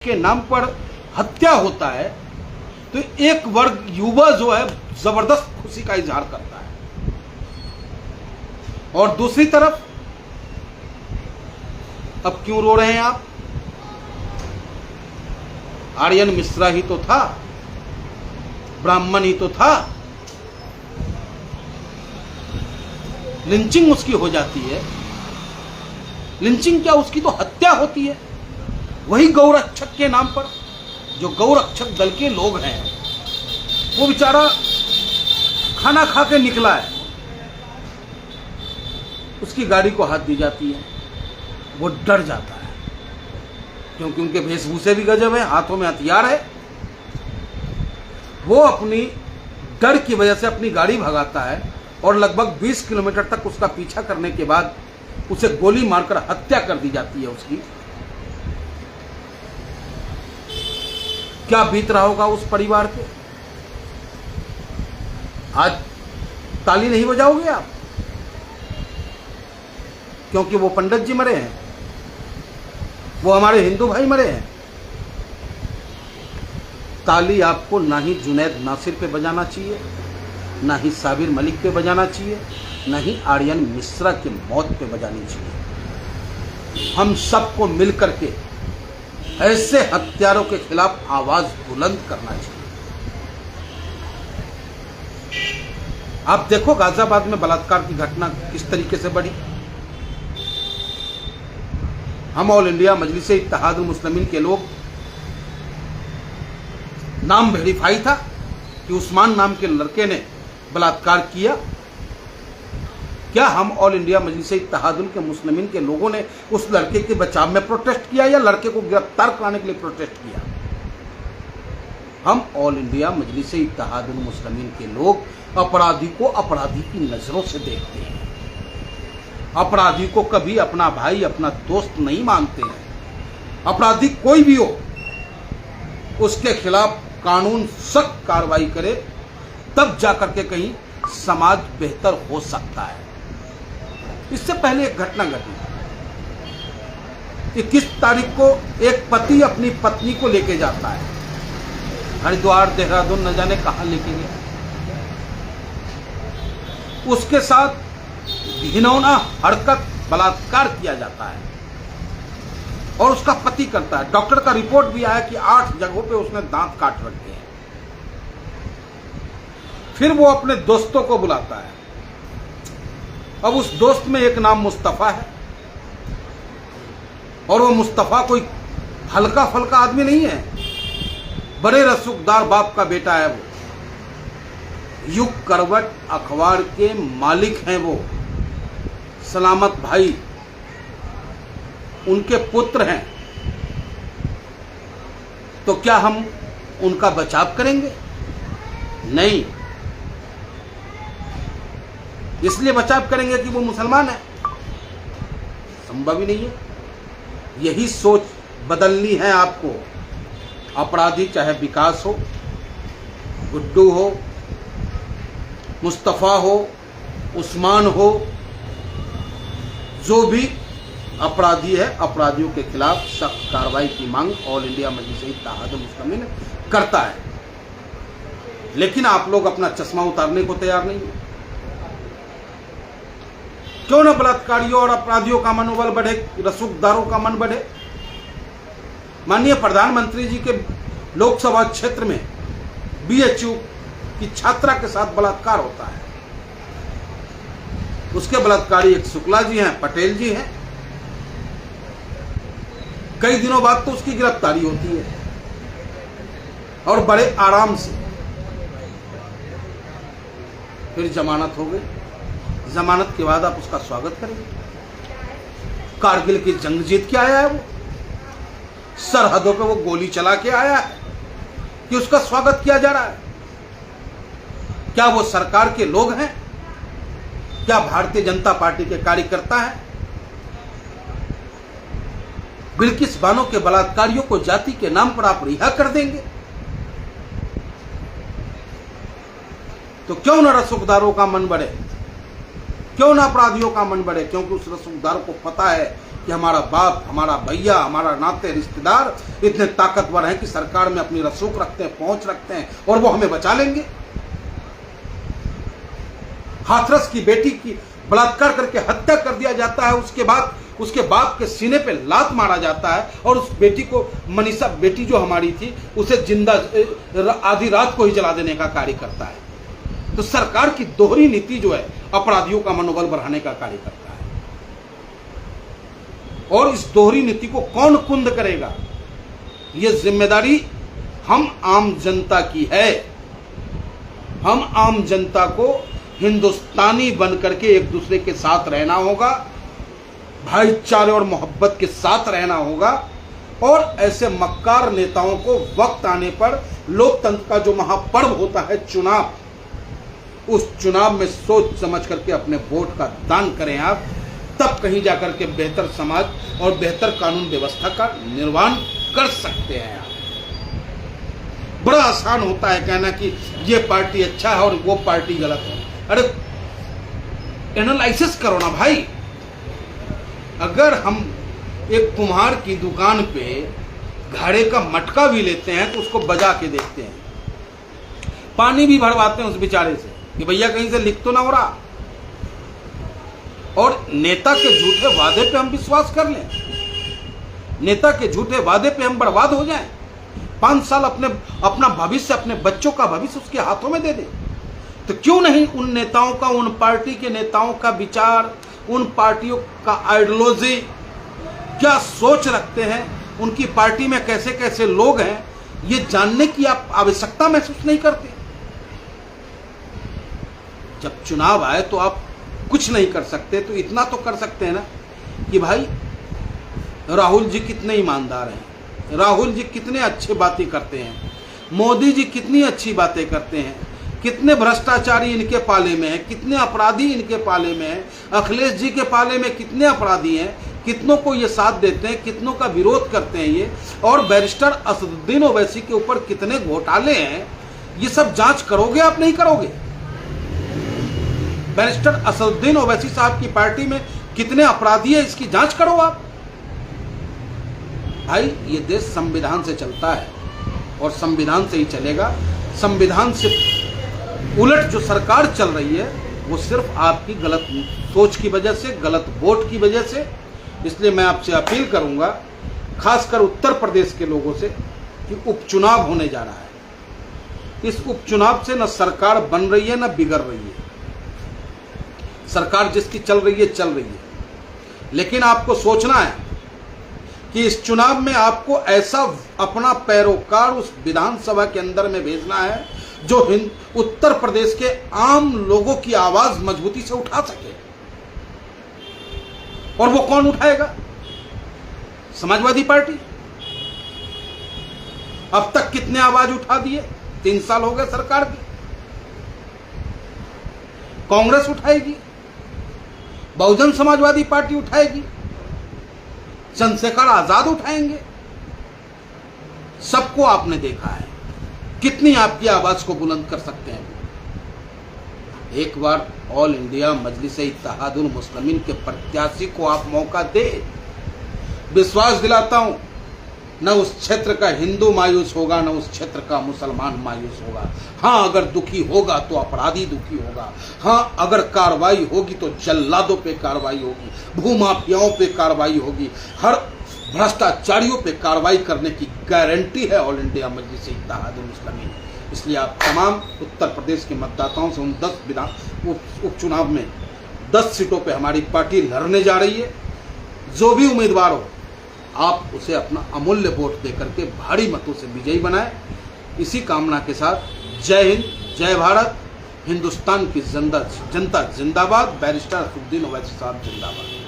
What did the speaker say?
के नाम पर हत्या होता है तो एक वर्ग युवा जो है जबरदस्त खुशी का इजहार करता है, और दूसरी तरफ अब क्यों रो रहे हैं आप? आर्यन मिश्रा ही तो था, ब्राह्मण ही तो था, लिंचिंग उसकी हो जाती है। लिंचिंग क्या, उसकी तो हत्या होती है। वही गौरक्षक के नाम पर, जो गौरक्षक दल के लोग हैं, वो बेचारा खाना खा के निकला है, उसकी गाड़ी को हाथ दी जाती है, वो डर जाता है क्योंकि उनके वेशभूषे भी गजब है, हाथों में हथियार है। वो अपनी डर की वजह से अपनी गाड़ी भगाता है और लगभग 20 किलोमीटर तक उसका पीछा करने के बाद उसे गोली मारकर हत्या कर दी जाती है उसकी। क्या बीत रहा होगा उस परिवार पे? आज ताली नहीं बजाओगे आप क्योंकि वो पंडित जी मरे हैं, वो हमारे हिंदू भाई मरे हैं। ताली आपको ना ही जुनैद नासिर पे बजाना चाहिए, ना ही साबिर मलिक पे बजाना चाहिए, ना ही आर्यन मिश्रा की मौत पे बजानी चाहिए। हम सबको मिलकर के ऐसे हत्यारों के खिलाफ आवाज बुलंद करना चाहिए। आप देखो गाजियाबाद में बलात्कार की घटना किस तरीके से बढ़ी। हम ऑल इंडिया मजलिस इत्तेहादुल मुस्लिमीन के लोग, नाम वेरीफाई था कि उस्मान नाम के लड़के ने बलात्कार किया। क्या हम ऑल इंडिया मजलिस इत्तेहादुल के मुस्लिमीन के लोगों ने उस लड़के के बचाव में प्रोटेस्ट किया या लड़के को गिरफ्तार कराने के लिए प्रोटेस्ट किया? हम ऑल इंडिया मजलिस इत्तेहादुल मुस्लिमीन के लोग अपराधी को अपराधी की नजरों से देखते हैं, अपराधी को कभी अपना भाई अपना दोस्त नहीं मानते हैं। अपराधी कोई भी हो, उसके खिलाफ कानून सख्त कार्रवाई करे, तब जाकर के कहीं समाज बेहतर हो सकता है। इससे पहले एक घटना घटी 21 तारीख को, एक पति अपनी पत्नी को लेके जाता है हरिद्वार, देहरादून, न जाने कहां लेके गया। उसके साथ घिनौना हरकत, बलात्कार किया जाता है और उसका पति करता है। डॉक्टर का रिपोर्ट भी आया कि 8 जगहों पे उसने दांत काट रखे हैं। फिर वो अपने दोस्तों को बुलाता है। अब उस दोस्त में एक नाम मुस्तफा है, और वो मुस्तफा कोई हल्का फल्का आदमी नहीं है, बड़े रसूखदार बाप का बेटा है। वो युग करवट अखबार के मालिक हैं, वो सलामत भाई उनके पुत्र हैं। तो क्या हम उनका बचाव करेंगे? नहीं। इसलिए बचाव करेंगे कि वो मुसलमान है? संभव ही नहीं है। यही सोच बदलनी है आपको। अपराधी चाहे विकास हो, गुड्डू हो, मुस्तफा हो, उस्मान हो, जो भी अपराधी है, अपराधियों के खिलाफ सख्त कार्रवाई की मांग ऑल इंडिया मजलिस इत्तेहादुल मुस्लिमीन करता है। लेकिन आप लोग अपना चश्मा उतारने को तैयार नहीं है। क्यों ना बलात्कारियों और अपराधियों का मनोबल बढ़े, रसूखदारों का मन बढ़े। माननीय प्रधानमंत्री जी के लोकसभा क्षेत्र में बीएचयू की छात्रा के साथ बलात्कार होता है। उसके बलात्कारी एक शुक्ला जी हैं, पटेल जी हैं। कई दिनों बाद तो उसकी गिरफ्तारी होती है और बड़े आराम से फिर जमानत हो गई। जमानत के बाद आप उसका स्वागत करेंगे? कारगिल की जंग जीत के आया है वो, सरहदों पे वो गोली चला के आया है कि उसका स्वागत किया जा रहा है? क्या वो सरकार के लोग हैं? क्या भारतीय जनता पार्टी के कार्यकर्ता हैं? बिल्किस बानो के बलात्कारियों को जाति के नाम पर आप रिहा कर देंगे? तो क्यों ना रसूखदारों का मन बढ़े, क्यों ना अपराधियों का मन बढ़े? क्योंकि उस रसूखदार को पता है कि हमारा बाप, हमारा भैया, हमारा नाते रिश्तेदार इतने ताकतवर हैं कि सरकार में अपनी रसूख रखते हैं, पहुंच रखते हैं और वो हमें बचा लेंगे। हाथरस की बेटी की बलात्कार करके हत्या कर दिया जाता है, उसके बाद उसके बाप के सीने पे लात मारा जाता है और उस बेटी को, मनीषा बेटी जो हमारी थी, उसे जिंदा आधी रात को ही जला देने का कार्य करता है। तो सरकार की दोहरी नीति जो है अपराधियों का मनोबल बढ़ाने का कार्य करता है। और इस दोहरी नीति को कौन कुंद करेगा? ये जिम्मेदारी हम आम जनता की है। हम आम जनता को हिंदुस्तानी बनकर के एक दूसरे के साथ रहना होगा, भाईचारे और मोहब्बत के साथ रहना होगा और ऐसे मक्कार नेताओं को वक्त आने पर लोकतंत्र का जो महापर्व होता है चुनाव, उस चुनाव में सोच समझ करके अपने वोट का दान करें आप, तब कहीं जाकर के बेहतर समाज और बेहतर कानून व्यवस्था का निर्माण कर सकते हैं आप। बड़ा आसान होता है कहना कि ये पार्टी अच्छा है और वो पार्टी गलत है। अरे एनालिसिस करो ना भाई। अगर हम एक कुम्हार की दुकान पे घड़े का मटका भी लेते हैं तो उसको बजा के देखते हैं, पानी भी भरवाते हैं उस बेचारे से कि भैया कहीं से लीक तो ना हो रहा। और नेता के झूठे वादे पे हम विश्वास कर लें, नेता के झूठे वादे पे हम बर्बाद हो जाएं, 5 साल अपना भविष्य, अपने बच्चों का भविष्य उसके हाथों में दे दें। तो क्यों नहीं उन नेताओं का, उन पार्टी के नेताओं का विचार, उन पार्टियों का आइडियोलॉजी, क्या सोच रखते हैं, उनकी पार्टी में कैसे कैसे लोग हैं, ये जानने की आप आवश्यकता महसूस नहीं करते? जब चुनाव आए तो आप कुछ नहीं कर सकते, तो इतना तो कर सकते हैं ना कि भाई राहुल जी कितने ईमानदार हैं, राहुल जी कितने अच्छे बातें करते हैं, मोदी जी कितनी अच्छी बातें करते हैं, कितने भ्रष्टाचारी इनके पाले में हैं, कितने अपराधी इनके पाले में हैं, अखिलेश जी के पाले में कितने अपराधी हैं, कितनों को ये साथ देते हैं, कितनों का विरोध करते हैं ये, और बैरिस्टर असदुद्दीन ओवैसी के ऊपर कितने घोटाले हैं, ये सब जांच करोगे आप? नहीं करोगे। बैरिस्टर असदुद्दीन ओवैसी साहब की पार्टी में कितने अपराधी है, इसकी जांच करो आप। भाई ये देश संविधान से चलता है और संविधान से ही चलेगा। संविधान से उलट जो सरकार चल रही है वो सिर्फ आपकी गलत सोच की वजह से, गलत वोट की वजह से। इसलिए मैं आपसे अपील करूंगा, खासकर उत्तर प्रदेश के लोगों से, कि उपचुनाव होने जा रहा है। इस उपचुनाव से न सरकार बन रही है न बिगड़ रही है। सरकार जिसकी चल रही है चल रही है, लेकिन आपको सोचना है कि इस चुनाव में आपको ऐसा अपना पैरोकार उस विधानसभा के अंदर में भेजना है जो उत्तर प्रदेश के आम लोगों की आवाज मजबूती से उठा सके। और वो कौन उठाएगा? समाजवादी पार्टी। अब तक कितने आवाज उठा दिए? 3 साल हो गए सरकार की। कांग्रेस उठाएगी, बहुजन समाजवादी पार्टी उठाएगी, चंद्रशेखर आजाद उठाएंगे। सबको आपने देखा है, कितनी आपकी आवाज को बुलंद कर सकते हैं। एक बार ऑल इंडिया मजलिस-ए-इत्तेहादुल मुस्लिमीन के प्रत्याशी को आप मौका दे। विश्वास दिलाता हूं, न उस क्षेत्र का हिंदू मायूस होगा, न उस क्षेत्र का मुसलमान मायूस होगा। हाँ, अगर दुखी होगा तो अपराधी दुखी होगा। हाँ, अगर कार्रवाई होगी तो जल्लादों पे कार्रवाई होगी, भूमाफियाओं पे कार्रवाई होगी, हर भ्रष्टाचारियों पे कार्रवाई करने की गारंटी है ऑल इंडिया मजलिस-ए-इत्तेहादुल मुस्लिमीन। इसलिए आप तमाम उत्तर प्रदेश के मतदाताओं से उन 10 उपचुनाव में 10 सीटों पे हमारी पार्टी लड़ने जा रही है। जो भी उम्मीदवार हो, आप उसे अपना अमूल्य वोट देकर के भारी मतों से विजयी बनाएं। इसी कामना के साथ जय हिंद, जय भारत, हिंदुस्तान की जनता जिंदाबाद, बैरिस्टर असदुद्दीन ओवैसी साहब जिंदाबाद।